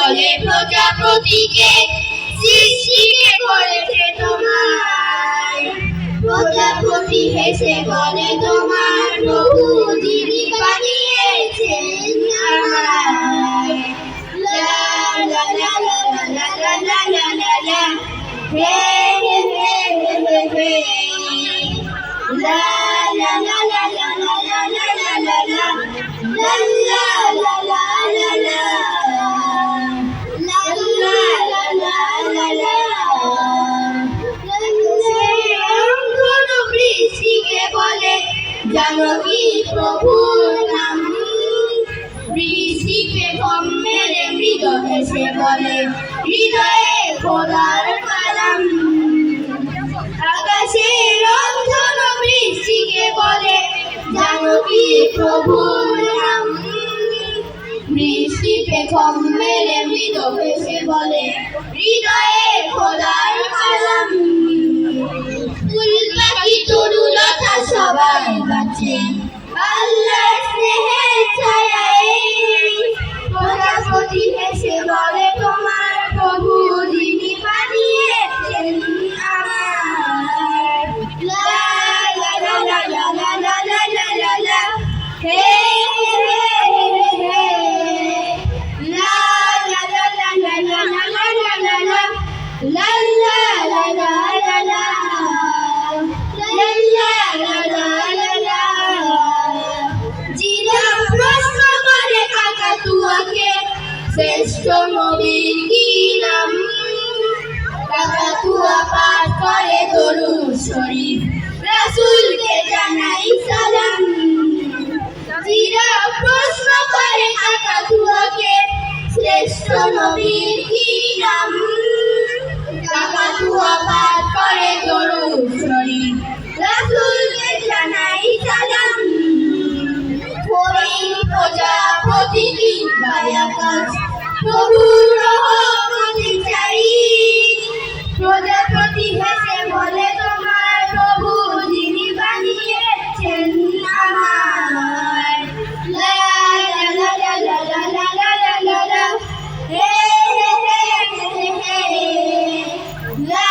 বলে প্রজাপতিকে সৃষ্টিকে করেছে তোমার। প্রজাপতি হেসে বলে তোমার প্রভু যিনি বানিয়েছেন আমায়। লা লা লা লা লা লা লা লা লা লা হে হে হে হে হে লা লা লা লা লা লা লা লা লা লা লা লা লা লা লা জানো কি প্রভুর নাম? বৃষ্টিকে কম মেরে মৃদ হেসে বলে হৃদয়ে খোদার কালাম। আকাশে রংধন বৃষ্টিকে বলে জানো কি প্রভুর নাম? বৃষ্টিকে কম মেরে মৃদ হেসে বলে হৃদয়ে খোদার কালাম। ফুল পাখি তরুলতা সবাই বাঁচে আল্লাহর স্নেহের ছায়ায়। প্রজাপতি হেসে বলে তোমার প্রভু যিনি বানিয়েছেন আমায়। লা লা লা লা লা লা লা লা লা লা হে হে হে হে লা লা লা লা লা লা লা লা লা লা লা লা লা লা লা শ্রেষ্ঠ নবীর কি নাম? কাকাতুয়া পাঠ করে দরুদ শরীফ রাসূলকে জানাই সালাম। জিরা প্রশ্ন করে কাকাতুয়াকে শ্রেষ্ঠ নবীর কি নাম? কাকাতুয়া পাঠ করে দরুদ শরীফ রাসূলকে জানাই সালাম। হরিণ প্রজাপতি কিংবাই আকাশ প্রভুর রহমতে চাই। প্রজাপতি হেসে বলে তোমার প্রভু যিনি বানিয়েছেন আমায়। লা লা লা লা লা লা লা লা লা লা হে হে হে হে লা